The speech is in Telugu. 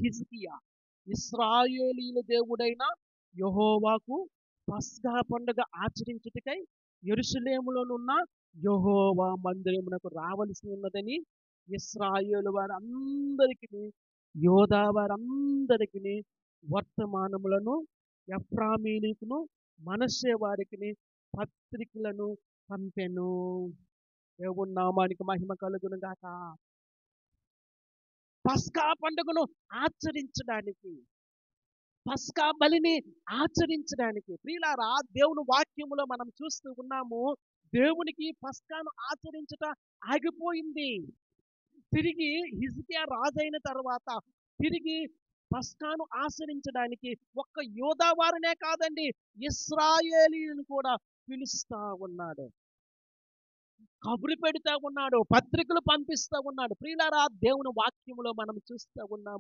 హిజ్కియా ఇశ్రాయేలీయుల దేవుడైన యెహోవాకు పస్కా పండుగ ఆచరించుటకై యెరూషలేములోనున్న యెహోవా మందిరమునకు రావలసి ఉన్నదని ఇశ్రాయేలు వారందరికీ యోధా వారందరికీ వర్తమానములను ఎఫ్రామీయులకును మనష్షే వారికి పత్రికలను పంపెను. దేవుని నామానికి మహిమ కలుగును గాక. పస్కా పండుగను ఆచరించడానికి, పస్కా బలిని ఆచరించడానికి ప్రియులారా, దేవుని వాక్యములో మనం చూస్తూ ఉన్నాము, దేవునికి పస్కాను ఆచరించుట ఆగిపోయింది. తిరిగి హిజ్కియా రాజైన తర్వాత తిరిగి పస్కాను ఆచరించడానికి ఒక్క యూదా వారినే కాదండి, ఇశ్రాయేలీయులను కూడా పిలుస్తా ఉన్నాడు, కబురు పెడతా ఉన్నాడు, పత్రికలు పంపిస్తా ఉన్నాడు. ప్రియులారా, దేవుని వాక్యములో మనం చూస్తూ ఉన్నాము.